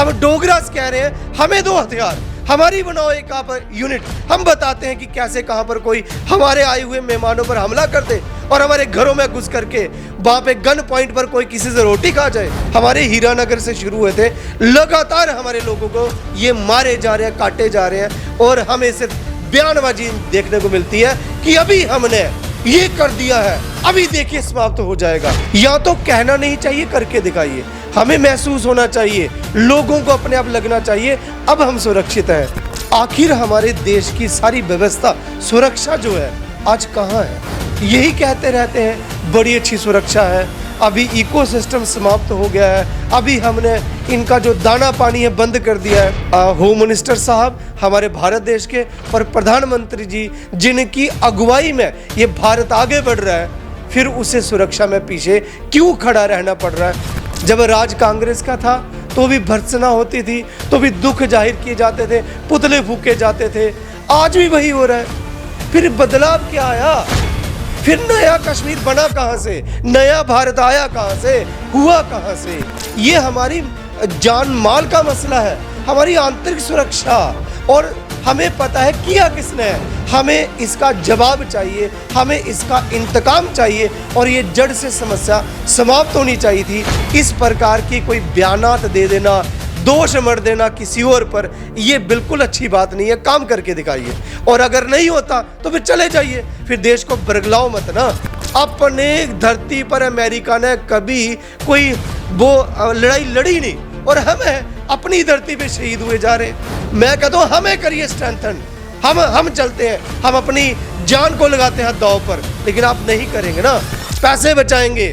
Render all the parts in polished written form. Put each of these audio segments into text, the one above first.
हम डोगरास कह रहे हैं हमें दो हथियार, हमारी बनाओ एक आप यूनिट। हम बताते हैं कि कैसे कहां पर कोई हमारे आए हुए मेहमानों पर हमला कर दे और हमारे घरों में घुस करके वहां पे गन पॉइंट पर कोई किसी से रोटी खा जाए। हमारे हीरानगर से शुरू हुए थे, लगातार हमारे लोगों को ये मारे जा रहे हैं, काटे जा रहे हैं और हमें सिर्फ बयानबाजी देखने को मिलती है कि अभी हमने ये कर दिया है, अभी देखिए समाप्त हो जाएगा। या तो कहना नहीं चाहिए, करके दिखाइए। हमें महसूस होना चाहिए, लोगों को अपने आप लगना चाहिए अब हम सुरक्षित हैं। आखिर हमारे देश की सारी व्यवस्था, सुरक्षा जो है आज कहाँ है? यही कहते रहते हैं बड़ी अच्छी सुरक्षा है, अभी इकोसिस्टम समाप्त हो गया है, अभी हमने इनका जो दाना पानी है बंद कर दिया है। होम मिनिस्टर साहब हमारे भारत देश के और प्रधानमंत्री जी जिनकी अगुवाई में ये भारत आगे बढ़ रहा है, फिर उसे सुरक्षा में पीछे क्यों खड़ा रहना पड़ रहा है? जब राज कांग्रेस का था तो भी भर्त्सना होती थी, तो भी दुख जाहिर किए जाते थे, पुतले फूके जाते थे। आज भी वही हो रहा है। फिर बदलाव क्या आया? फिर नया कश्मीर बना कहां से? नया भारत आया कहां से? हुआ कहां से? ये हमारी जान माल का मसला है, हमारी आंतरिक सुरक्षा। और हमें पता है किया किसने है, हमें इसका जवाब चाहिए, हमें इसका इंतकाम चाहिए और ये जड़ से समस्या समाप्त होनी चाहिए थी। इस प्रकार की कोई बयानात दे देना, दोष मर देना किसी और पर, ये बिल्कुल अच्छी बात नहीं है। काम करके दिखाइए और अगर नहीं होता तो फिर चले जाइए, फिर देश को बरगलाओ मत ना। अपने धरती पर अमेरिका ने कभी कोई वो लड़ाई लड़ी नहीं और हमें अपनी धरती पे शहीद हुए जा रहे। मैं कहता हूँ हमें करिए स्ट्रेंथन, हम चलते हैं, हम अपनी जान को लगाते हैं दांव पर, लेकिन आप नहीं करेंगे ना। पैसे बचाएंगे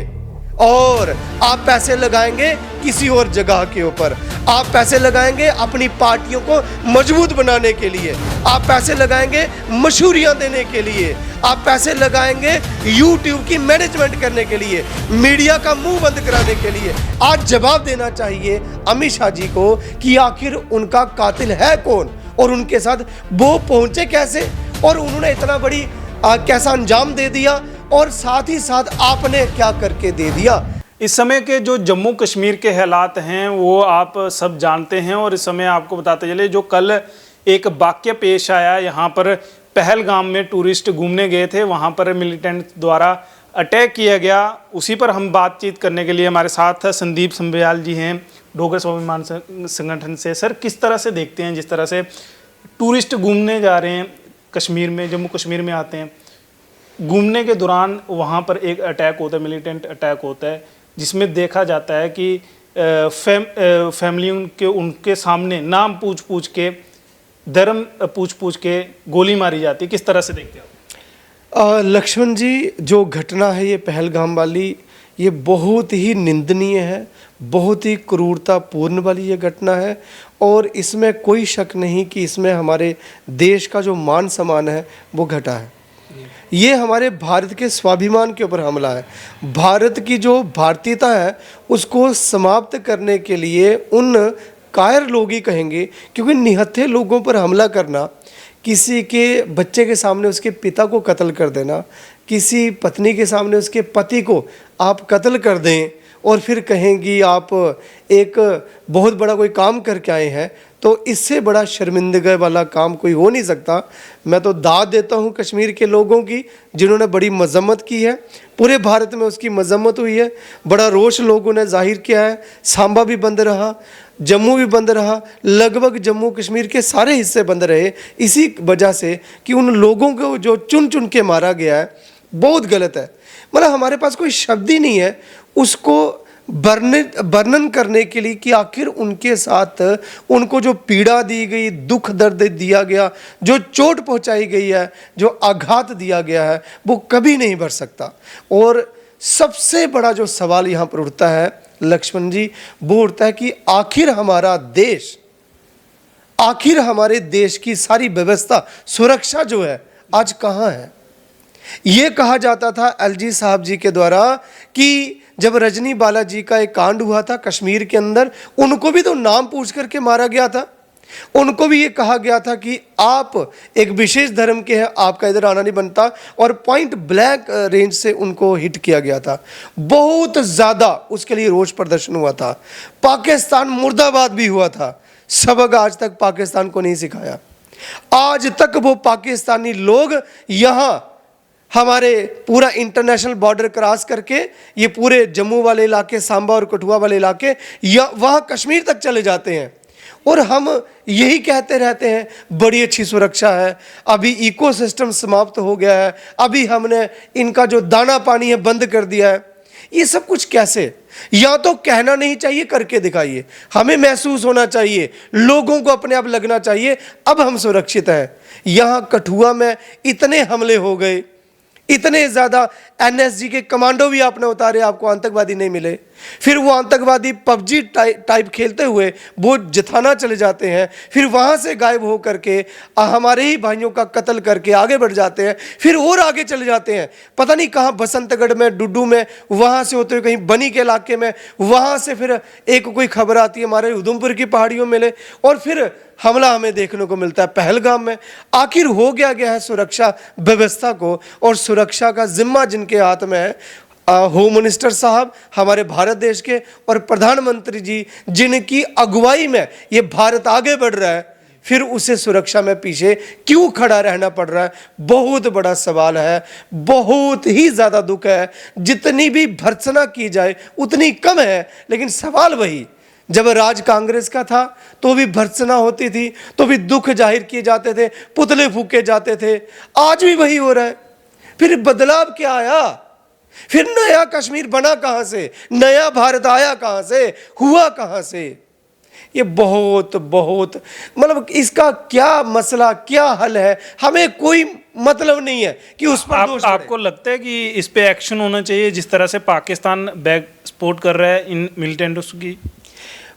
और आप पैसे लगाएंगे किसी और जगह के ऊपर, आप पैसे लगाएंगे अपनी पार्टियों को मजबूत बनाने के लिए, आप पैसे लगाएंगे मशहूरियां देने के लिए, आप पैसे लगाएंगे यूट्यूब की मैनेजमेंट करने के लिए, मीडिया का मुंह बंद कराने के लिए। आज जवाब देना चाहिए अमित शाह जी को कि आखिर उनका कातिल है कौन और उनके साथ वो पहुंचे कैसे और उन्होंने इतना बड़ी कैसा अंजाम दे दिया और साथ ही साथ आपने क्या करके दे दिया। इस समय के जो जम्मू कश्मीर के हालात हैं वो आप सब जानते हैं और इस समय आपको बताते चले जो कल एक वाकया पेश आया, यहाँ पर पहलगाम में टूरिस्ट घूमने गए थे, वहाँ पर मिलिटेंट द्वारा अटैक किया गया। उसी पर हम बातचीत करने के लिए हमारे साथ संदीप संभयाल जी हैं डोगरा स्वाभिमान संगठन से। सर, किस तरह से देखते हैं जिस तरह से टूरिस्ट घूमने जा रहे हैं कश्मीर में, जम्मू कश्मीर में आते हैं, घूमने के दौरान वहाँ पर एक अटैक होता है, मिलिटेंट अटैक होता है, जिसमें देखा जाता है कि फैमिली उनके सामने नाम पूछ पूछ के, धर्म पूछ पूछ के गोली मारी जाती है। किस तरह से देखते हैं? लक्ष्मण जी, जो घटना है ये पहलगाम वाली, ये बहुत ही निंदनीय है, बहुत ही क्रूरतापूर्ण वाली ये घटना है और इसमें कोई शक नहीं कि इसमें हमारे देश का जो मान सम्मान है वो घटा है। ये हमारे भारत के स्वाभिमान के ऊपर हमला है। भारत की जो भारतीयता है उसको समाप्त करने के लिए उन कायर लोग ही कहेंगे, क्योंकि निहत्थे लोगों पर हमला करना, किसी के बच्चे के सामने उसके पिता को कत्ल कर देना, किसी पत्नी के सामने उसके पति को आप कत्ल कर दें और फिर कहेंगी आप एक बहुत बड़ा कोई काम करके आए हैं, तो इससे बड़ा शर्मिंदगी वाला काम कोई हो नहीं सकता। मैं तो दाद देता हूं कश्मीर के लोगों की जिन्होंने बड़ी मजम्मत की है, पूरे भारत में उसकी मजम्मत हुई है, बड़ा रोष लोगों ने जाहिर किया है। सांबा भी बंद रहा, जम्मू भी बंद रहा, लगभग जम्मू कश्मीर के सारे हिस्से बंद रहे, इसी वजह से कि उन लोगों को जो चुन चुन के मारा गया है बहुत गलत है। मतलब हमारे पास कोई शब्द ही नहीं है उसको वर्णन करने के लिए कि आखिर उनके साथ उनको जो पीड़ा दी गई, दुख दर्द दिया गया, जो चोट पहुंचाई गई है, जो आघात दिया गया है, वो कभी नहीं भर सकता। और सबसे बड़ा जो सवाल यहाँ पर उठता है लक्ष्मण जी, वो उठता है कि आखिर हमारा देश, आखिर हमारे देश की सारी व्यवस्था, सुरक्षा जो है आज कहाँ है? ये कहा जाता था एलजी साहब जी के द्वारा कि जब रजनी बालाजी का एक कांड हुआ था कश्मीर के अंदर, उनको भी तो नाम पूछ करके मारा गया था। उनको भी ये कहा गया था कि आप एक विशेष धर्म के हैं, आपका इधर आना नहीं बनता, और पॉइंट ब्लैंक रेंज से उनको हिट किया गया था। बहुत ज़्यादा उसके लिए रोष प्रदर्शन हुआ था। पाकिस्तान मुर्दाबाद भी हुआ था। सबक आज तक पाकिस्तान को नहीं सिखाया। आज तक वो पाकिस्तानी लोग यहाँ हमारे पूरा इंटरनेशनल बॉर्डर क्रॉस करके ये पूरे जम्मू वाले इलाके, सांबा और कठुआ वाले इलाके, या वहाँ कश्मीर तक चले जाते हैं, और हम यही कहते रहते हैं बड़ी अच्छी सुरक्षा है, अभी इकोसिस्टम समाप्त हो गया है, अभी हमने इनका जो दाना पानी है बंद कर दिया है। ये सब कुछ कैसे? या तो कहना नहीं चाहिए, करके दिखाइए। हमें महसूस होना चाहिए, लोगों को अपने आप लगना चाहिए अब हम सुरक्षित हैं। यहाँ कठुआ में इतने हमले हो गए, इतने ज़्यादा एनएसजी के कमांडो भी आपने उतारे, आपको आतंकवादी नहीं मिले। फिर वो आतंकवादी पबजी टाइप खेलते हुए वो जथाना चले जाते हैं, फिर वहाँ से गायब हो करके हमारे ही भाइयों का कत्ल करके आगे बढ़ जाते हैं, फिर और आगे चले जाते हैं, पता नहीं कहाँ, बसंतगढ़ में, डुड्डू में, वहाँ से होते हुए कहीं बनी के इलाके में, वहाँ से फिर एक कोई खबर आती है हमारे उधमपुर की पहाड़ियों में मिले, और फिर हमला हमें देखने को मिलता है पहलगाम में। आखिर हो गया है सुरक्षा व्यवस्था को, और सुरक्षा का जिम्मा जिनके हाथ में है, होम मिनिस्टर साहब हमारे भारत देश के, और प्रधानमंत्री जी जिनकी अगुवाई में ये भारत आगे बढ़ रहा है, फिर उसे सुरक्षा में पीछे क्यों खड़ा रहना पड़ रहा है? बहुत बड़ा सवाल है, बहुत ही ज़्यादा दुख है। जितनी भी भर्त्सना की जाए उतनी कम है, लेकिन सवाल वही, जब राज कांग्रेस का था तो भी भर्त्सना होती थी, तो भी दुख जाहिर किए जाते थे, पुतले फूके जाते थे। आज भी वही हो रहा है। फिर बदलाव क्या आया? फिर नया कश्मीर बना कहां से? नया भारत आया कहां से? हुआ कहां से? ये बहुत मतलब इसका क्या मसला, क्या हल है, हमें कोई मतलब नहीं है कि उस पर दोष डालें। आपको लगता है कि इस पे एक्शन होना चाहिए जिस तरह से पाकिस्तान बैक सपोर्ट कर रहा है इन मिलिटेंट्स की?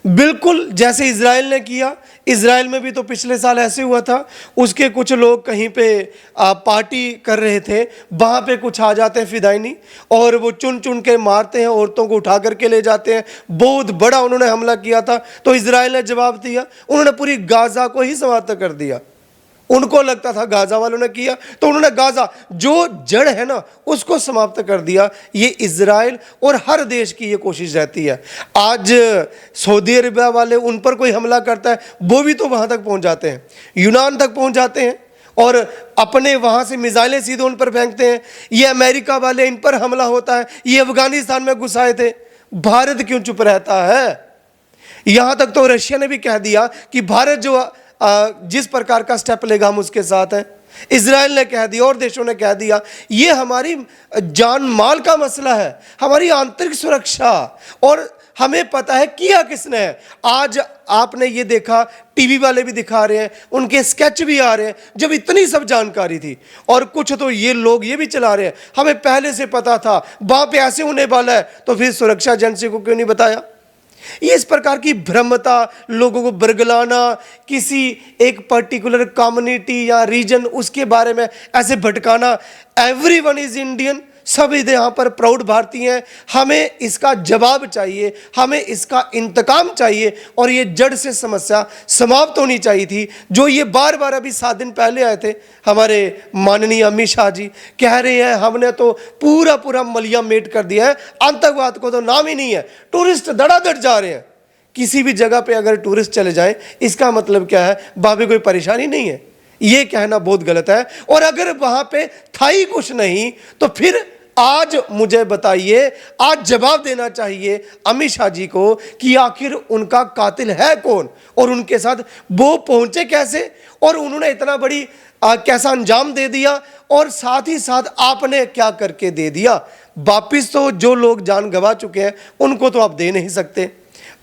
बिल्कुल, जैसे इजराइल ने किया। इजराइल में भी तो पिछले साल ऐसे हुआ था, उसके कुछ लोग कहीं पे पार्टी कर रहे थे, वहाँ पे कुछ आ जाते हैं फिदाइनी, और वो चुन चुन के मारते हैं, औरतों को उठा करके ले जाते हैं। बहुत बड़ा उन्होंने हमला किया था, तो इजराइल ने जवाब दिया, उन्होंने पूरी गाजा को ही समाप्त कर दिया। उनको लगता था गाजा वालों ने किया, तो उन्होंने गाजा जो जड़ है ना उसको समाप्त कर दिया। ये इजराइल और हर देश की ये कोशिश रहती है। आज सऊदी अरबिया वाले, उन पर कोई हमला करता है, वो भी तो वहाँ तक पहुँच जाते हैं, यूनान तक पहुँच जाते हैं, और अपने वहाँ से मिसाइलें सीधे उन पर फेंकते हैं। ये अमेरिका वाले, इन पर हमला होता है, ये अफगानिस्तान में घुस आए थे। भारत क्यों चुप रहता है? यहाँ तक तो रशिया ने भी कह दिया कि भारत जो जिस प्रकार का स्टेप लेगा हम उसके साथ हैं। इजराइल ने कह दिया और देशों ने कह दिया। ये हमारी जान माल का मसला है, हमारी आंतरिक सुरक्षा, और हमें पता है किया किसने है। आज आपने ये देखा, टीवी वाले भी दिखा रहे हैं, उनके स्केच भी आ रहे हैं, जब इतनी सब जानकारी थी। और कुछ तो ये लोग ये भी चला रहे हैं, हमें पहले से पता था वहाँ पे ऐसे होने वाला है, तो फिर सुरक्षा एजेंसी को क्यों नहीं बताया? ये इस प्रकार की भ्रमता, लोगों को बरगलाना, किसी एक पर्टिकुलर कम्युनिटी या रीजन उसके बारे में ऐसे भटकाना। एवरीवन इज इंडियन, सब यहाँ पर प्राउड भारतीय हैं। हमें इसका जवाब चाहिए, हमें इसका इंतकाम चाहिए, और ये जड़ से समस्या समाप्त होनी चाहिए थी। जो ये बार बार अभी 7 दिन पहले आए थे हमारे माननीय अमित शाह जी, कह रहे हैं हमने तो पूरा मलिया मेट कर दिया है, आतंकवाद को तो नाम ही नहीं है, टूरिस्ट धड़ाधड़ जा रहे हैं। किसी भी जगह पे अगर टूरिस्ट चले जाएं, इसका मतलब क्या है? वहाँ पे कोई परेशानी नहीं है, ये कहना बहुत गलत है। और अगर वहाँ पे था ही कुछ नहीं, तो फिर आज मुझे बताइए, आज जवाब देना चाहिए अमित शाह जी को कि आखिर उनका कातिल है कौन, और उनके साथ वो पहुंचे कैसे, और उन्होंने इतना बड़ी कैसा अंजाम दे दिया, और साथ ही साथ आपने क्या करके दे दिया। वापिस तो जो लोग जान गंवा चुके हैं उनको तो आप दे नहीं सकते,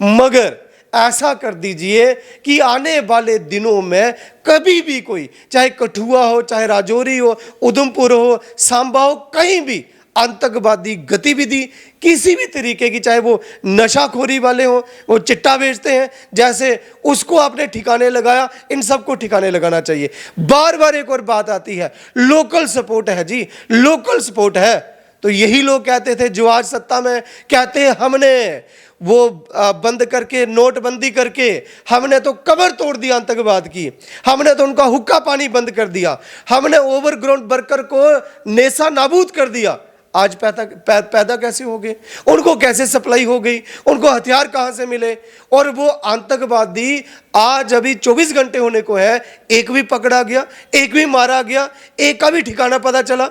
मगर ऐसा कर दीजिए कि आने वाले दिनों में कभी भी कोई, चाहे कठुआ हो, चाहे राजौरी हो, उधमपुर हो, सांबा हो, कहीं भी आतंकवादी गतिविधि किसी भी तरीके की, चाहे वो नशाखोरी वाले हो, वो चिट्टा बेचते हैं, जैसे उसको आपने ठिकाने लगाया, इन सबको ठिकाने लगाना चाहिए। बार बार एक और बात आती है, लोकल सपोर्ट है जी, लोकल सपोर्ट है। तो यही लोग कहते थे जो आज सत्ता में, कहते हैं हमने वो बंद करके, नोटबंदी करके हमने तो कमर तोड़ दिया आतंकवाद की, हमने तो उनका हुक्का पानी बंद कर दिया, हमने ओवरग्राउंड वर्कर को नेसा नाबूद कर दिया। आज पैदा कैसे हो गए, उनको कैसे सप्लाई हो गई, उनको हथियार कहां से मिले? और वो आतंकवादी आज अभी 24 घंटे होने को है, एक भी पकड़ा गया, एक भी मारा गया, एक का भी ठिकाना पता चला?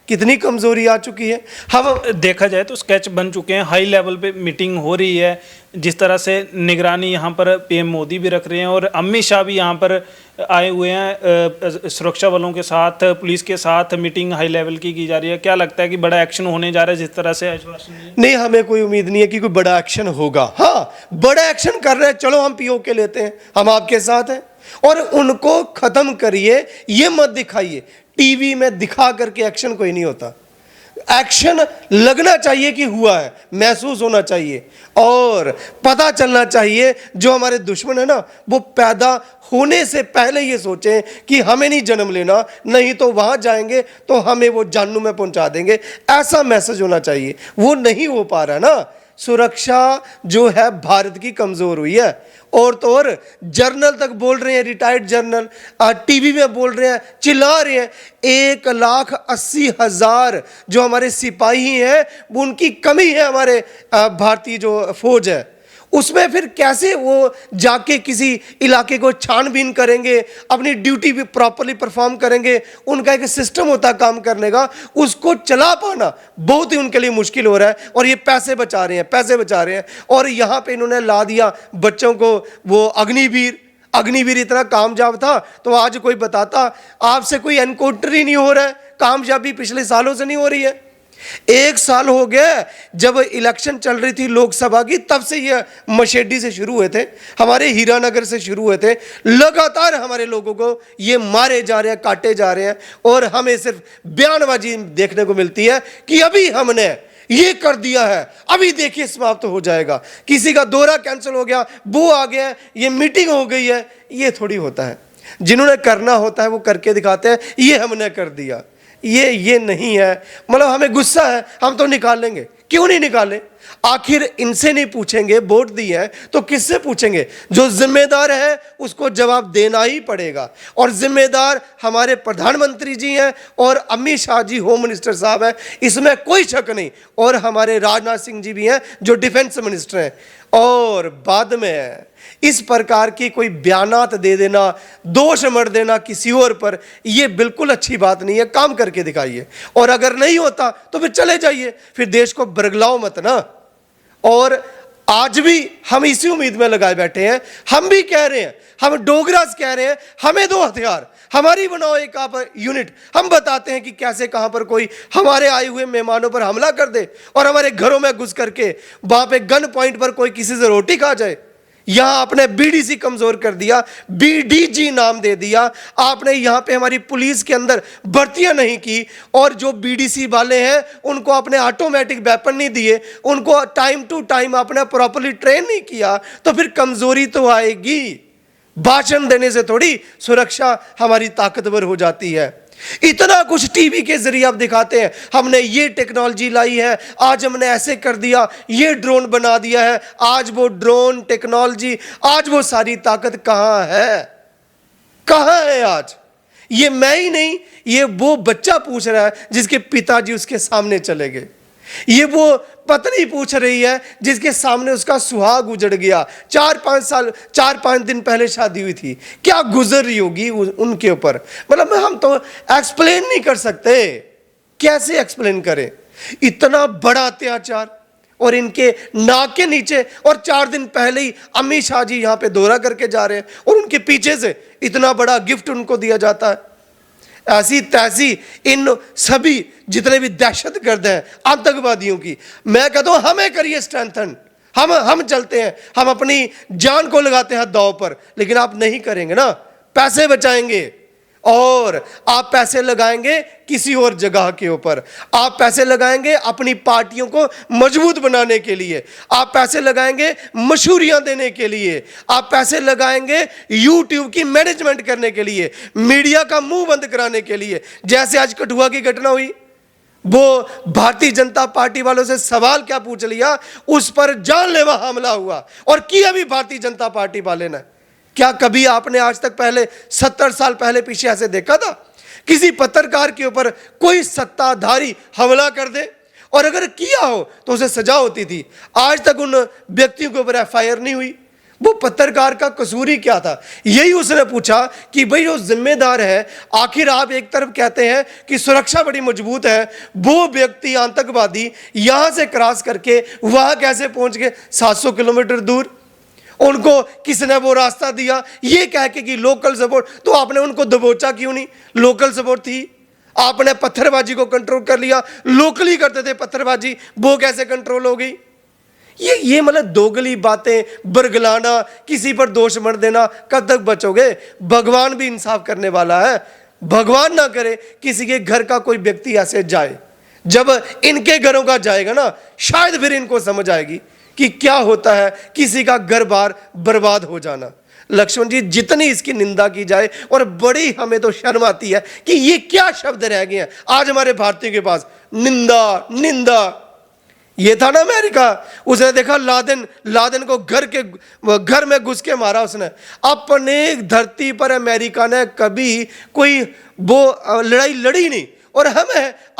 कितनी कमजोरी आ चुकी है। हम देखा जाए तो स्केच बन चुके हैं, हाई लेवल पे मीटिंग हो रही है, जिस तरह से निगरानी यहाँ पर पीएम मोदी भी रख रहे हैं और अमित शाह भी यहाँ पर आए हुए हैं, सुरक्षा बलों के साथ, पुलिस के साथ मीटिंग हाई लेवल की जा रही है। क्या लगता है कि बड़ा एक्शन होने जा रहा है जिस तरह से आश्वासन दिया? नहीं, हमें कोई उम्मीद नहीं है कि कोई बड़ा एक्शन होगा। हाँ, बड़ा एक्शन कर रहे हैं, चलो हम पीओके लेते हैं, हम आपके साथ हैं, और उनको खत्म करिए। ये मत दिखाइए, टीवी में दिखा करके एक्शन कोई नहीं होता। एक्शन लगना चाहिए कि हुआ है, महसूस होना चाहिए और पता चलना चाहिए। जो हमारे दुश्मन है ना, वो पैदा होने से पहले ये सोचें कि हमें नहीं जन्म लेना, नहीं तो वहां जाएंगे तो हमें वो जानू में पहुंचा देंगे। ऐसा मैसेज होना चाहिए, वो नहीं हो पा रहा ना। सुरक्षा जो है भारत की कमजोर हुई है, और तो और जर्नल तक बोल रहे हैं, रिटायर्ड जर्नल टीवी में बोल रहे हैं, चिल्ला रहे हैं 1,80,000 जो हमारे सिपाही हैं, वो उनकी कमी है। हमारे भारतीय जो फौज है उसमें फिर कैसे वो जाके किसी इलाके को छानबीन करेंगे, अपनी ड्यूटी भी प्रॉपरली परफॉर्म करेंगे? उनका एक सिस्टम होता है काम करने का, उसको चला पाना बहुत ही उनके लिए मुश्किल हो रहा है। और ये पैसे बचा रहे हैं, पैसे बचा रहे हैं। और यहाँ पे इन्होंने ला दिया बच्चों को वो अग्निवीर। अग्निवीर इतना कामयाब था तो आज कोई बताता, आपसे कोई एनकाउंटर ही नहीं हो रहा है, कामयाबी पिछले सालों से नहीं हो रही है। 1 साल हो गया जब इलेक्शन चल रही थी लोकसभा की, तब से ये मशेडी से शुरू हुए थे, हमारे हीरानगर से शुरू हुए थे। लगातार हमारे लोगों को ये मारे जा रहे हैं, काटे जा रहे हैं, और हमें सिर्फ बयानबाजी देखने को मिलती है कि अभी हमने ये कर दिया है, अभी देखिए समाप्त हो जाएगा। किसी का दौरा कैंसिल हो गया, वो आ गया, ये मीटिंग हो गई है। ये थोड़ी होता है। जिन्होंने करना होता है वो करके दिखाते हैं, ये हमने कर दिया। ये नहीं है। मतलब हमें गुस्सा है, हम तो निकालेंगे। क्यों नहीं निकालें? आखिर इनसे नहीं पूछेंगे, वोट दिए हैं तो किससे पूछेंगे? जो जिम्मेदार है उसको जवाब देना ही पड़ेगा, और जिम्मेदार हमारे प्रधानमंत्री जी हैं और अमित शाह जी होम मिनिस्टर साहब हैं, इसमें कोई शक नहीं। और हमारे राजनाथ सिंह जी भी हैं जो डिफेंस मिनिस्टर हैं। और बाद में इस प्रकार की कोई बयानात दे देना, दोष मर देना किसी और पर, यह बिल्कुल अच्छी बात नहीं है। काम करके दिखाइए, और अगर नहीं होता तो फिर चले जाइए, फिर देश को बरगलाओ मत ना। और आज भी हम इसी उम्मीद में लगाए बैठे हैं। हम भी कह रहे हैं, हम डोगरास कह रहे हैं, हमें दो हथियार, हमारी बनाओ एक आप यूनिट। हम बताते हैं कि कैसे कहां पर कोई हमारे आए हुए मेहमानों पर हमला कर दे और हमारे घरों में घुस करके वहां पे गन पॉइंट पर कोई किसी से रोटी खा जाए। यहां आपने बीडीसी कमजोर कर दिया, बीडीजी नाम दे दिया आपने। यहां पे हमारी पुलिस के अंदर भर्तियां नहीं की, और जो बीडीसी वाले हैं उनको आपने ऑटोमेटिक वेपन नहीं दिए, उनको टाइम टू टाइम आपने प्रॉपर्ली ट्रेन नहीं किया, तो फिर कमजोरी तो आएगी। भाषण देने से थोड़ी सुरक्षा हमारी ताकतवर हो जाती है। इतना कुछ टीवी के जरिए आप दिखाते हैं, हमने ये टेक्नोलॉजी लाई है, आज हमने ऐसे कर दिया, ये ड्रोन बना दिया है। आज वो ड्रोन टेक्नोलॉजी, आज वो सारी ताकत कहां है? कहां है आज? ये मैं ही नहीं, ये वो बच्चा पूछ रहा है जिसके पिताजी उसके सामने चले गए। ये वो पत्नी पूछ रही है जिसके सामने उसका सुहाग उजड़ गया। 4-5 दिन पहले शादी हुई थी, क्या गुजर रही होगी उनके ऊपर। मतलब हम तो एक्सप्लेन नहीं कर सकते। कैसे एक्सप्लेन करें इतना बड़ा अत्याचार? और इनके नाक के नीचे, और 4 दिन पहले ही अमित शाह जी यहां पे दौरा करके जा रहे हैं, और उनके पीछे से इतना बड़ा गिफ्ट उनको दिया जाता है। ऐसी तैसी इन सभी जितने भी दहशतगर्द हैं आतंकवादियों की, मैं कहता हूं हमें करिए स्ट्रेंथन। हम चलते हैं, हम अपनी जान को लगाते हैं दांव पर, लेकिन आप नहीं करेंगे ना। पैसे बचाएंगे, और आप पैसे लगाएंगे किसी और जगह के ऊपर। आप पैसे लगाएंगे अपनी पार्टियों को मजबूत बनाने के लिए, आप पैसे लगाएंगे मशहूरियां देने के लिए, आप पैसे लगाएंगे यूट्यूब की मैनेजमेंट करने के लिए, मीडिया का मुंह बंद कराने के लिए। जैसे आज कठुआ की घटना हुई, वो भारतीय जनता पार्टी वालों से सवाल क्या पूछ लिया, उस पर जानलेवा हमला हुआ और किया भी भारतीय जनता पार्टी वाले ने। क्या कभी आपने आज तक पहले 70 साल पहले पीछे ऐसे देखा था किसी पत्रकार के ऊपर कोई सत्ताधारी हमला कर दे? और अगर किया हो तो उसे सजा होती थी। आज तक उन व्यक्तियों के ऊपर एफआईआर नहीं हुई। वो पत्रकार का कसूर ही क्या था? यही उसने पूछा कि भाई जो जिम्मेदार है, आखिर आप एक तरफ कहते हैं कि सुरक्षा बड़ी मजबूत है, वो व्यक्ति आतंकवादी यहां से क्रॉस करके वहां कैसे पहुंच गए 700 किलोमीटर दूर? उनको किसने वो रास्ता दिया ये कह के कि लोकल सपोर्ट? तो आपने उनको दबोचा क्यों नहीं? लोकल सपोर्ट थी। आपने पत्थरबाजी को कंट्रोल कर लिया, लोकली करते थे पत्थरबाजी, वो कैसे कंट्रोल हो गई? ये मतलब दोगली बातें, बरगलाना, किसी पर दोष मत देना, कब तक बचोगे? भगवान भी इंसाफ करने वाला है। भगवान ना करे किसी के घर का कोई व्यक्ति ऐसे जाए। जब इनके घरों का जाएगा ना, शायद फिर इनको समझ आएगी कि क्या होता है किसी का घर बार बर्बाद हो जाना। लक्ष्मण जी, जितनी इसकी निंदा की जाए, और बड़ी हमें तो शर्म आती है कि ये क्या शब्द रह गए हैं आज हमारे भारतीयों के पास। निंदा, निंदा। ये था ना अमेरिका, उसने देखा लादेन को घर में घुस के मारा उसने। अपने धरती पर अमेरिका ने कभी कोई वो लड़ाई लड़ी नहीं, और हम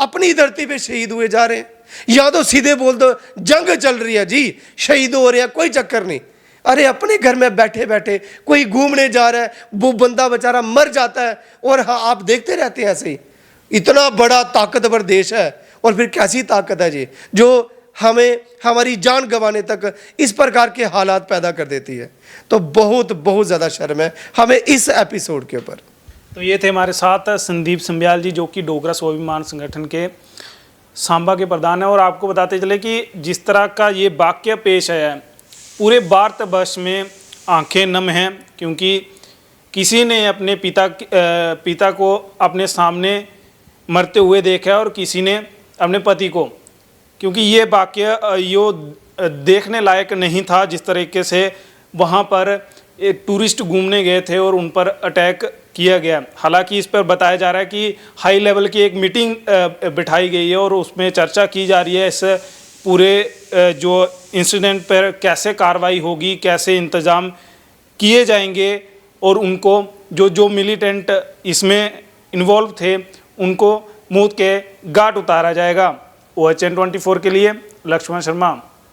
अपनी धरती पे शहीद हुए जा रहे हैं। या तो सीधे बोल दो जंग चल रही है जी, शहीद हो रहे हैं, कोई चक्कर नहीं। अरे अपने घर में बैठे बैठे कोई घूमने जा रहा है, वो बंदा बेचारा मर जाता है, और हाँ आप देखते रहते हैं ऐसे ही। इतना बड़ा ताकतवर देश है, और फिर कैसी ताकत है जी जो हमें हमारी जान गंवाने तक इस प्रकार के हालात पैदा कर देती है। तो बहुत बहुत ज़्यादा शर्म है हमें इस एपिसोड के ऊपर। तो ये थे हमारे साथ संदीप संब्याल जी, जो कि डोगरा स्वाभिमान संगठन के सांबा के प्रधान है। और आपको बताते चले कि जिस तरह का ये वाक्य पेश है, पूरे भारतवर्ष में आंखें नम हैं, क्योंकि किसी ने अपने पिता को अपने सामने मरते हुए देखा है और किसी ने अपने पति को। क्योंकि ये वाक्य यो देखने लायक नहीं था जिस तरीके से वहाँ पर एक टूरिस्ट घूमने गए थे और उन पर अटैक किया गया। हालांकि इस पर बताया जा रहा है कि हाई लेवल की एक मीटिंग बिठाई गई है और उसमें चर्चा की जा रही है इस पूरे जो इंसिडेंट पर कैसे कार्रवाई होगी, कैसे इंतज़ाम किए जाएंगे, और उनको जो मिलिटेंट इसमें इन्वॉल्व थे उनको मौत के घाट उतारा जाएगा। OHN 24 के लिए लक्ष्मण शर्मा।